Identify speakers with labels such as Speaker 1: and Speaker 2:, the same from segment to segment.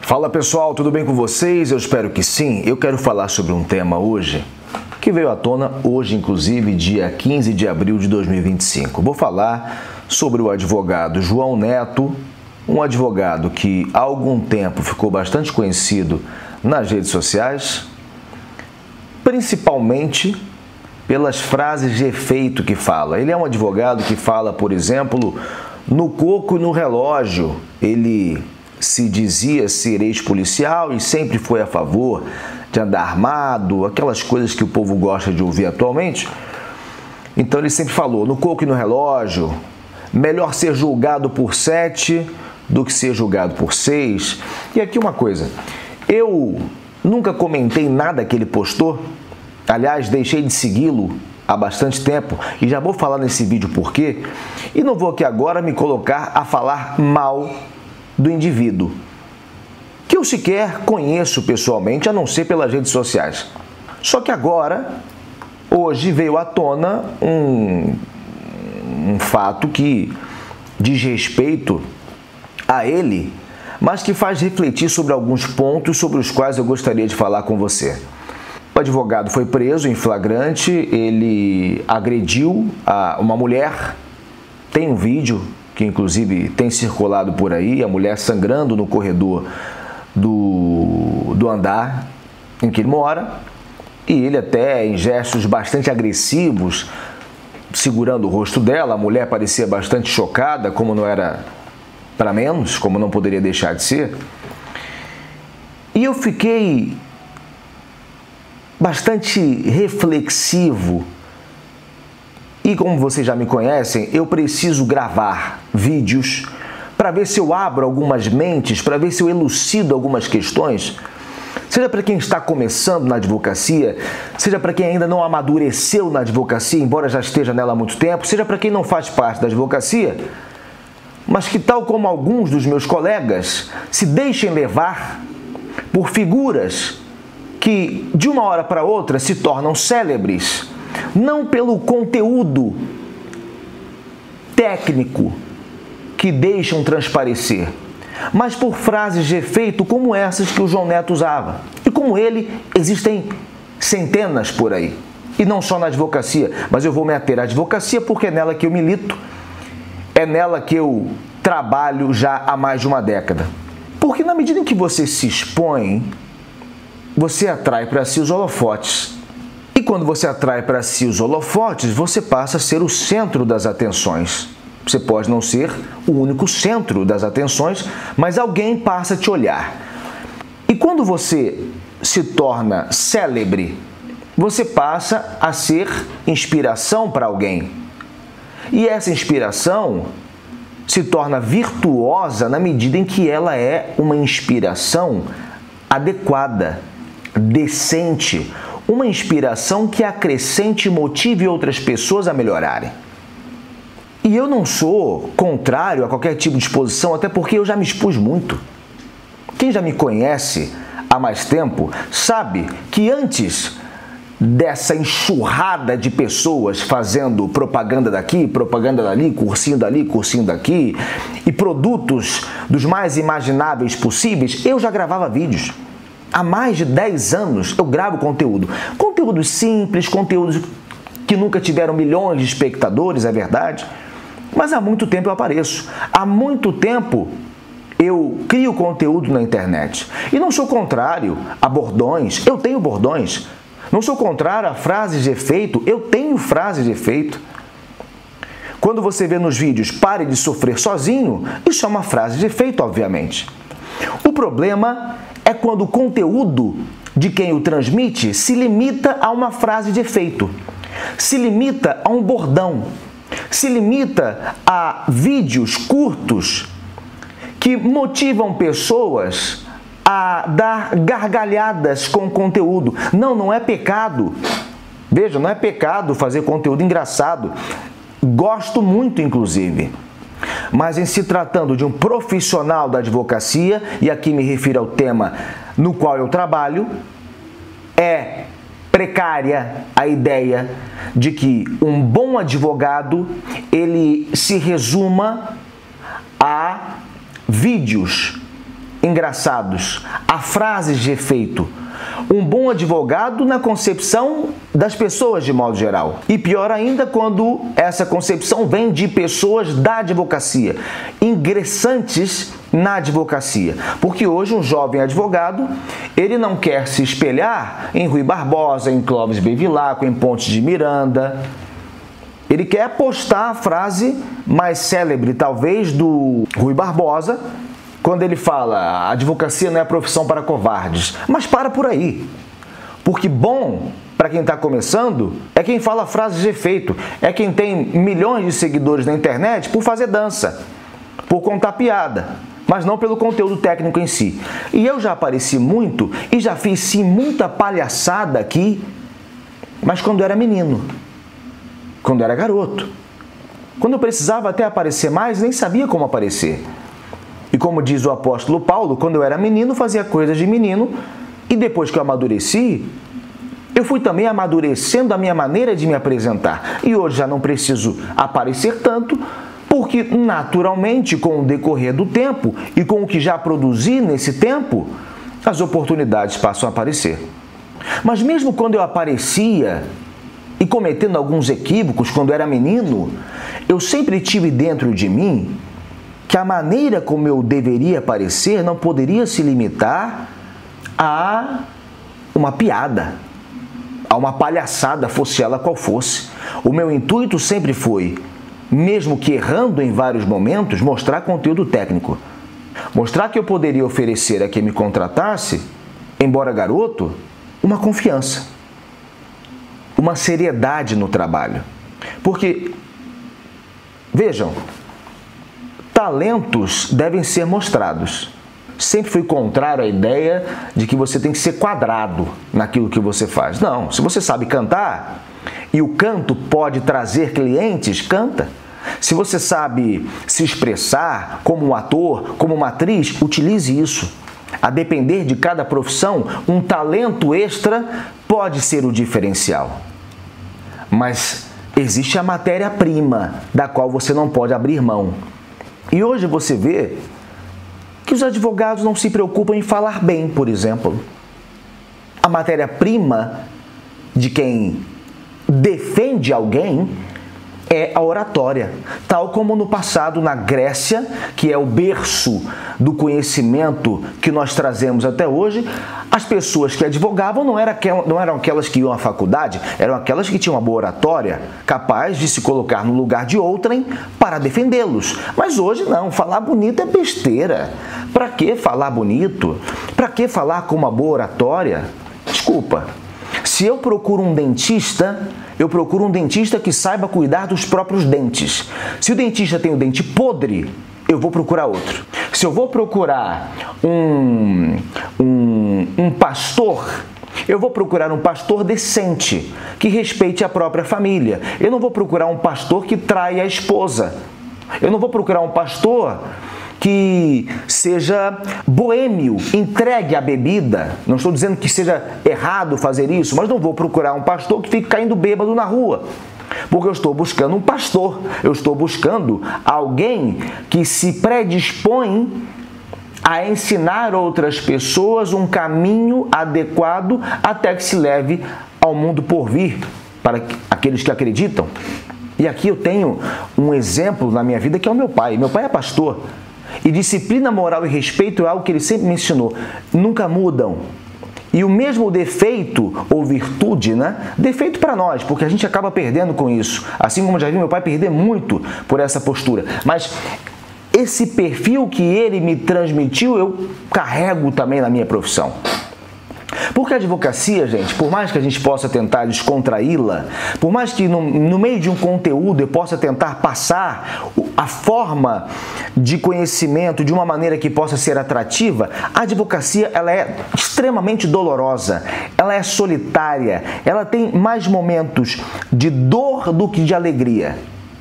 Speaker 1: Fala pessoal, tudo bem com vocês? Eu espero que sim. Eu quero falar sobre um tema hoje que veio à tona hoje, inclusive, dia 15 de abril de 2025. Vou falar sobre o advogado João Neto, um advogado que há algum tempo ficou bastante conhecido nas redes sociais, principalmente pelas frases de efeito que fala. Ele é um advogado que fala, por exemplo, no coco e no relógio. Ele se dizia ser ex-policial e sempre foi a favor de andar armado, aquelas coisas que o povo gosta de ouvir atualmente. Então ele sempre falou, no coco e no relógio, melhor ser julgado por 7 do que ser julgado por 6. E aqui uma coisa, eu nunca comentei nada que ele postou, aliás, deixei de segui-lo há bastante tempo e já vou falar nesse vídeo por quê, e não vou aqui agora me colocar a falar mal do indivíduo, que eu sequer conheço pessoalmente, a não ser pelas redes sociais. Só que agora, hoje veio à tona um fato que diz respeito a ele, mas que faz refletir sobre alguns pontos sobre os quais eu gostaria de falar com você. O advogado foi preso em flagrante, ele agrediu uma mulher, tem um vídeo que inclusive tem circulado por aí, a mulher sangrando no corredor do andar em que ele mora, e ele até em gestos bastante agressivos, segurando o rosto dela. A mulher parecia bastante chocada, como não era para menos, como não poderia deixar de ser. E eu fiquei bastante reflexivo. E como vocês já me conhecem, eu preciso gravar vídeos para ver se eu abro algumas mentes, para ver se eu elucido algumas questões, seja para quem está começando na advocacia, seja para quem ainda não amadureceu na advocacia, embora já esteja nela há muito tempo, seja para quem não faz parte da advocacia, mas que, tal como alguns dos meus colegas, se deixem levar por figuras que de uma hora para outra se tornam célebres, não pelo conteúdo técnico que deixam transparecer, mas por frases de efeito como essas que o João Neto usava. E como ele, existem centenas por aí. E não só na advocacia, mas eu vou me ater à advocacia porque é nela que eu milito, é nela que eu trabalho já há mais de uma década. Porque na medida em que você se expõe, você atrai para si os holofotes. E quando você atrai para si os holofotes, você passa a ser o centro das atenções. Você pode não ser o único centro das atenções, mas alguém passa a te olhar. E quando você se torna célebre, você passa a ser inspiração para alguém. E essa inspiração se torna virtuosa na medida em que ela é uma inspiração adequada, decente, uma inspiração que acrescente e motive outras pessoas a melhorarem. E eu não sou contrário a qualquer tipo de exposição, até porque eu já me expus muito. Quem já me conhece há mais tempo sabe que antes dessa enxurrada de pessoas fazendo propaganda daqui, propaganda dali, cursinho daqui, e produtos dos mais imagináveis possíveis, eu já gravava vídeos. Há mais de 10 anos eu gravo conteúdo. Conteúdos simples, conteúdos que nunca tiveram milhões de espectadores, é verdade. Mas há muito tempo eu apareço. Há muito tempo eu crio conteúdo na internet. E não sou contrário a bordões. Eu tenho bordões. Não sou contrário a frases de efeito. Eu tenho frases de efeito. Quando você vê nos vídeos, pare de sofrer sozinho, isso é uma frase de efeito, obviamente. O problema é quando o conteúdo de quem o transmite se limita a uma frase de efeito, se limita a um bordão, se limita a vídeos curtos que motivam pessoas a dar gargalhadas com o conteúdo. Não é pecado. Veja, não é pecado fazer conteúdo engraçado. Gosto muito, inclusive. Mas em se tratando de um profissional da advocacia, e aqui me refiro ao tema no qual eu trabalho, é precária a ideia de que um bom advogado ele se resuma a vídeos engraçados, a frases de efeito. Um bom advogado na concepção das pessoas de modo geral. E pior ainda quando essa concepção vem de pessoas da advocacia, ingressantes na advocacia. Porque hoje um jovem advogado, ele não quer se espelhar em Rui Barbosa, em Clóvis Bevilacqua, em Pontes de Miranda. Ele quer apostar a frase mais célebre, talvez, do Rui Barbosa, quando ele fala, a advocacia não é profissão para covardes. Mas para por aí. Porque bom, para quem está começando, é quem fala frases de efeito. É quem tem milhões de seguidores na internet por fazer dança, por contar piada, mas não pelo conteúdo técnico em si. E eu já apareci muito e já fiz sim muita palhaçada aqui, mas quando eu era menino, quando eu era garoto. Quando eu precisava até aparecer mais, nem sabia como aparecer. E como diz o apóstolo Paulo, quando eu era menino, fazia coisas de menino, e depois que eu amadureci, eu fui também amadurecendo a minha maneira de me apresentar. E hoje já não preciso aparecer tanto, porque naturalmente, com o decorrer do tempo e com o que já produzi nesse tempo, as oportunidades passam a aparecer. Mas mesmo quando eu aparecia e cometendo alguns equívocos quando eu era menino, eu sempre tive dentro de mim que a maneira como eu deveria aparecer não poderia se limitar a uma piada, a uma palhaçada, fosse ela qual fosse. O meu intuito sempre foi, mesmo que errando em vários momentos, mostrar conteúdo técnico. Mostrar que eu poderia oferecer a quem me contratasse, embora garoto, uma confiança, uma seriedade no trabalho. Porque, vejam, talentos devem ser mostrados. Sempre fui contrário à ideia de que você tem que ser quadrado naquilo que você faz. Não, se você sabe cantar e o canto pode trazer clientes, canta. Se você sabe se expressar como um ator, como uma atriz, utilize isso. A depender de cada profissão, um talento extra pode ser o diferencial. Mas existe a matéria-prima da qual você não pode abrir mão. E hoje você vê que os advogados não se preocupam em falar bem, por exemplo. A matéria-prima de quem defende alguém é a oratória, tal como no passado na Grécia, que é o berço do conhecimento que nós trazemos até hoje. As pessoas que advogavam não eram aquelas que iam à faculdade, eram aquelas que tinham uma boa oratória, capaz de se colocar no lugar de outrem para defendê-los. Mas hoje não, falar bonito é besteira. Para que falar bonito? Para que falar com uma boa oratória? Desculpa. Se eu procuro um dentista, eu procuro um dentista que saiba cuidar dos próprios dentes. Se o dentista tem o dente podre, eu vou procurar outro. Se eu vou procurar um pastor, eu vou procurar um pastor decente, que respeite a própria família. Eu não vou procurar um pastor que traia a esposa. Eu não vou procurar um pastor que seja boêmio, entregue à bebida. Não estou dizendo que seja errado fazer isso, mas não vou procurar um pastor que fique caindo bêbado na rua. Porque eu estou buscando um pastor, eu estou buscando alguém que se predispõe a ensinar outras pessoas um caminho adequado até que se leve ao mundo por vir, para aqueles que acreditam. E aqui eu tenho um exemplo na minha vida que é o meu pai. Meu pai é pastor. E disciplina, moral e respeito é algo que ele sempre me ensinou. Nunca mudam. E o mesmo defeito ou virtude, né? Defeito para nós, porque a gente acaba perdendo com isso. Assim como já vi meu pai perder muito por essa postura. Mas esse perfil que ele me transmitiu, eu carrego também na minha profissão. Porque a advocacia, gente, por mais que a gente possa tentar descontraí-la, por mais que no meio de um conteúdo eu possa tentar passar a forma de conhecimento de uma maneira que possa ser atrativa, a advocacia ela é extremamente dolorosa, ela é solitária, ela tem mais momentos de dor do que de alegria.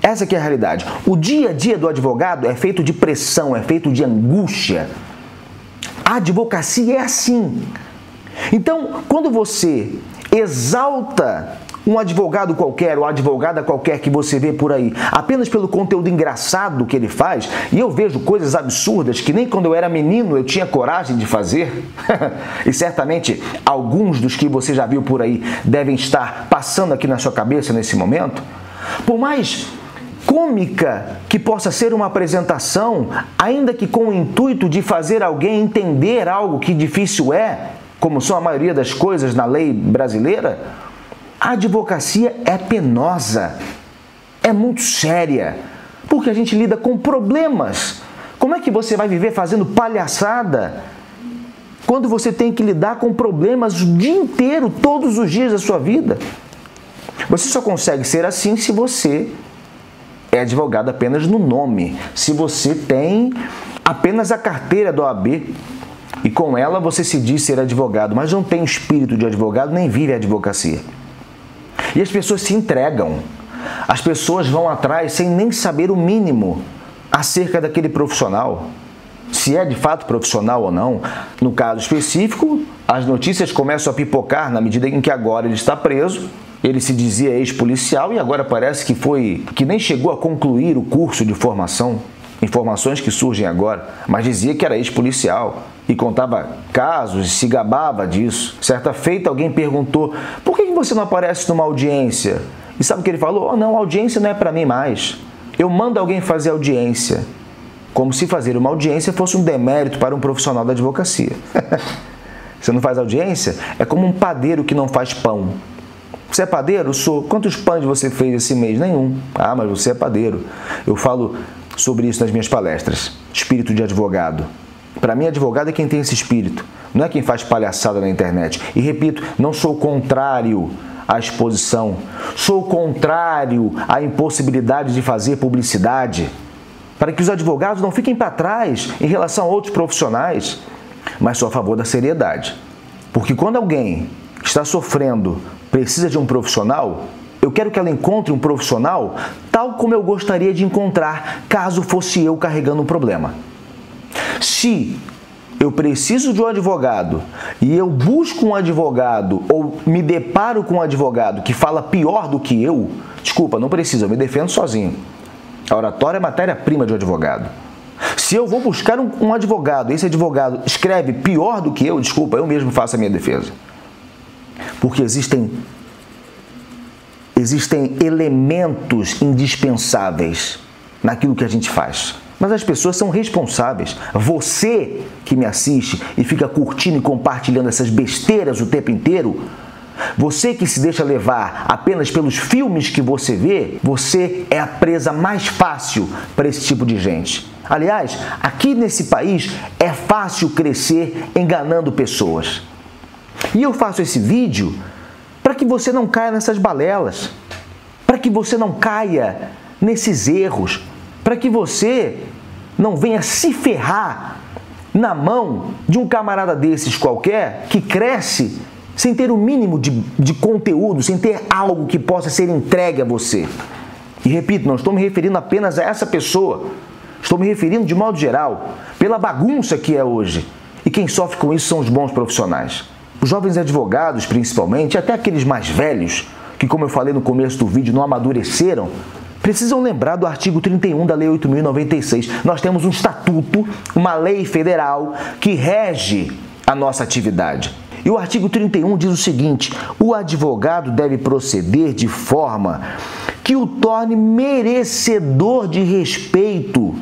Speaker 1: Essa que é a realidade. O dia a dia do advogado é feito de pressão, é feito de angústia. A advocacia é assim. Então, quando você exalta um advogado qualquer ou advogada qualquer que você vê por aí, apenas pelo conteúdo engraçado que ele faz, e eu vejo coisas absurdas que nem quando eu era menino eu tinha coragem de fazer, e certamente alguns dos que você já viu por aí devem estar passando aqui na sua cabeça nesse momento, por mais cômica que possa ser uma apresentação, ainda que com o intuito de fazer alguém entender algo que difícil é, como são a maioria das coisas na lei brasileira, a advocacia é penosa, é muito séria, porque a gente lida com problemas. Como é que você vai viver fazendo palhaçada quando você tem que lidar com problemas o dia inteiro, todos os dias da sua vida? Você só consegue ser assim se você é advogado apenas no nome, se você tem apenas a carteira da OAB e com ela você se diz ser advogado, mas não tem o espírito de advogado nem vive a advocacia. E as pessoas se entregam, as pessoas vão atrás sem nem saber o mínimo acerca daquele profissional, se é de fato profissional ou não. No caso específico, as notícias começam a pipocar na medida em que agora ele está preso. Ele se dizia ex-policial e agora parece que nem chegou a concluir o curso de formação. Informações que surgem agora, mas dizia que era ex-policial e contava casos e se gabava disso. Certa feita alguém perguntou: por que você não aparece numa audiência? E sabe o que ele falou? Oh, não, a audiência não é para mim mais. Eu mando alguém fazer audiência. Como se fazer uma audiência fosse um demérito para um profissional da advocacia. Você não faz audiência? É como um padeiro que não faz pão. Você é padeiro? Sou. Quantos pães você fez esse mês? Nenhum. Ah, mas você é padeiro. Eu falo sobre isso nas minhas palestras. Espírito de advogado. Para mim, advogado é quem tem esse espírito. Não é quem faz palhaçada na internet. E repito, não sou contrário à exposição. Sou contrário à impossibilidade de fazer publicidade. Para que os advogados não fiquem para trás em relação a outros profissionais. Mas sou a favor da seriedade. Porque quando alguém está sofrendo, precisa de um profissional, eu quero que ela encontre um profissional tal como eu gostaria de encontrar caso fosse eu carregando um problema. Se eu preciso de um advogado e eu busco um advogado ou me deparo com um advogado que fala pior do que eu, desculpa, não precisa, eu me defendo sozinho. A oratória é matéria-prima de um advogado. Se eu vou buscar um advogado e esse advogado escreve pior do que eu, desculpa, eu mesmo faço a minha defesa. Porque existem elementos indispensáveis naquilo que a gente faz. Mas as pessoas são responsáveis. Você que me assiste e fica curtindo e compartilhando essas besteiras o tempo inteiro, você que se deixa levar apenas pelos filmes que você vê, você é a presa mais fácil para esse tipo de gente. Aliás, aqui nesse país é fácil crescer enganando pessoas. E eu faço esse vídeo para que você não caia nessas balelas, para que você não caia nesses erros, para que você não venha se ferrar na mão de um camarada desses qualquer que cresce sem ter o mínimo de conteúdo, sem ter algo que possa ser entregue a você. E repito, não estou me referindo apenas a essa pessoa, estou me referindo de modo geral, pela bagunça que é hoje. E quem sofre com isso são os bons profissionais. Os jovens advogados, principalmente, até aqueles mais velhos, que, como eu falei no começo do vídeo, não amadureceram, precisam lembrar do artigo 31 da Lei 8.096. Nós temos um estatuto, uma lei federal que rege a nossa atividade. E o artigo 31 diz o seguinte: o advogado deve proceder de forma que o torne merecedor de respeito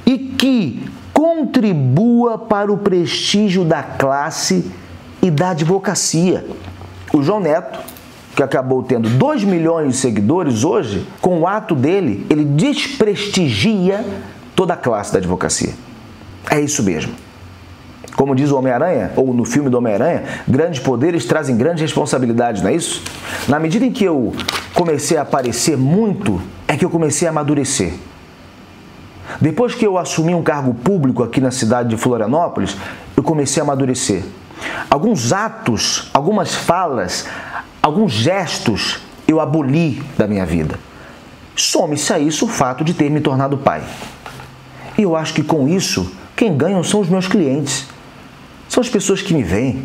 Speaker 1: e que contribua para o prestígio da classe e da advocacia. O João Neto, que acabou tendo 2 milhões de seguidores hoje, com o ato dele, ele desprestigia toda a classe da advocacia. É isso mesmo. Como diz o Homem-Aranha, ou no filme do Homem-Aranha, grandes poderes trazem grandes responsabilidades, não é isso? Na medida em que eu comecei a aparecer muito, é que eu comecei a amadurecer. Depois que eu assumi um cargo público aqui na cidade de Florianópolis, eu comecei a amadurecer. Alguns atos, algumas falas, alguns gestos eu aboli da minha vida. Some-se a isso o fato de ter me tornado pai. E eu acho que com isso, quem ganham são os meus clientes. São as pessoas que me veem.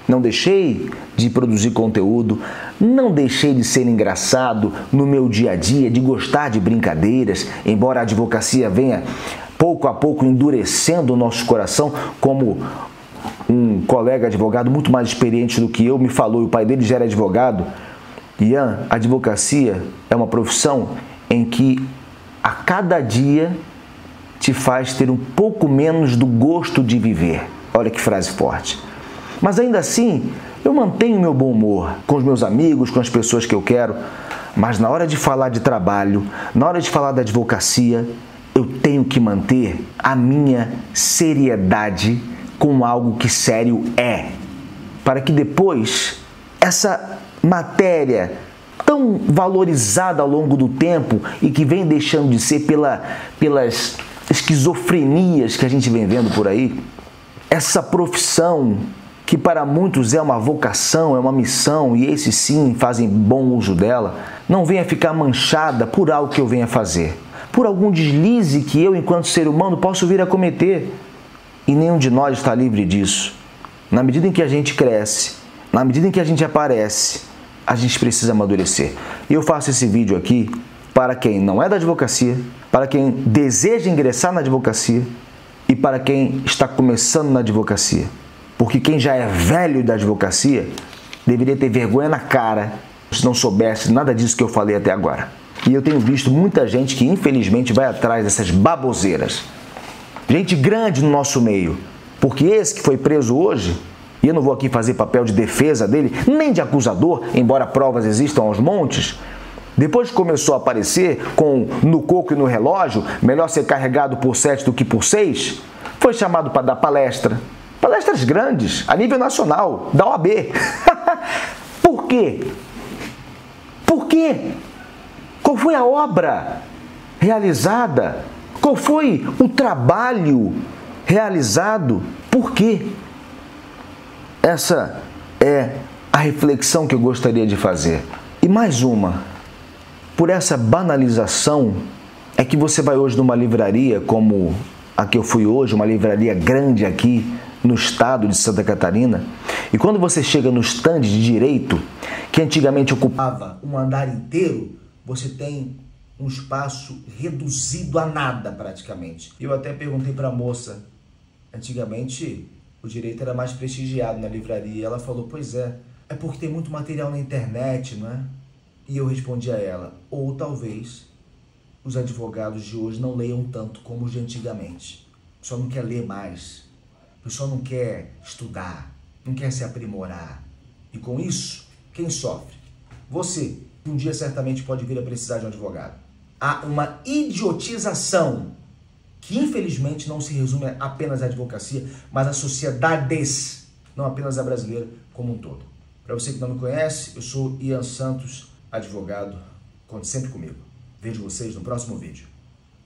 Speaker 1: Não deixei de produzir conteúdo, não deixei de ser engraçado no meu dia a dia, de gostar de brincadeiras, embora a advocacia venha pouco a pouco endurecendo o nosso coração, como um colega advogado muito mais experiente do que eu me falou, e o pai dele já era advogado. Ian, a advocacia é uma profissão em que a cada dia te faz ter um pouco menos do gosto de viver. Olha que frase forte. Mas ainda assim, eu mantenho meu bom humor com os meus amigos, com as pessoas que eu quero, mas na hora de falar de trabalho, na hora de falar da advocacia, eu tenho que manter a minha seriedade com algo que sério é, para que depois essa matéria tão valorizada ao longo do tempo e que vem deixando de ser pelas esquizofrenias que a gente vem vendo por aí, essa profissão que para muitos é uma vocação, é uma missão, e esses sim fazem bom uso dela, não venha ficar manchada por algo que eu venha fazer, por algum deslize que eu, enquanto ser humano, posso vir a cometer. E nenhum de nós está livre disso. Na medida em que a gente cresce, na medida em que a gente aparece, a gente precisa amadurecer. E eu faço esse vídeo aqui para quem não é da advocacia, para quem deseja ingressar na advocacia e para quem está começando na advocacia. Porque quem já é velho da advocacia deveria ter vergonha na cara se não soubesse nada disso que eu falei até agora. E eu tenho visto muita gente que infelizmente vai atrás dessas baboseiras. Gente grande no nosso meio. Porque esse que foi preso hoje, e eu não vou aqui fazer papel de defesa dele, nem de acusador, embora provas existam aos montes, depois que começou a aparecer com no coco e no relógio, melhor ser carregado por 7 do que por 6, foi chamado para dar palestra. Palestras grandes, a nível nacional, da OAB. Por quê? Por quê? Qual foi a obra realizada? Qual foi o trabalho realizado? Por quê? Essa é a reflexão que eu gostaria de fazer. E mais uma, por essa banalização é que você vai hoje numa livraria como a que eu fui hoje, uma livraria grande aqui no estado de Santa Catarina, e quando você chega no stand de direito, que antigamente ocupava um andar inteiro, você tem um espaço reduzido a nada praticamente. Eu até perguntei para a moça, antigamente o direito era mais prestigiado na livraria, e ela falou, pois é porque tem muito material na internet, não é? E eu respondi a ela, ou talvez os advogados de hoje não leiam tanto como os de antigamente. O pessoal não quer ler mais, o pessoal não quer estudar, não quer se aprimorar. E com isso, quem sofre? Você, que um dia certamente pode vir a precisar de um advogado. Há uma idiotização que infelizmente não se resume apenas à advocacia, mas às sociedades, não apenas a brasileira como um todo. Para você que não me conhece, eu sou Ian Santos, advogado. Conte sempre comigo. Vejo vocês no próximo vídeo.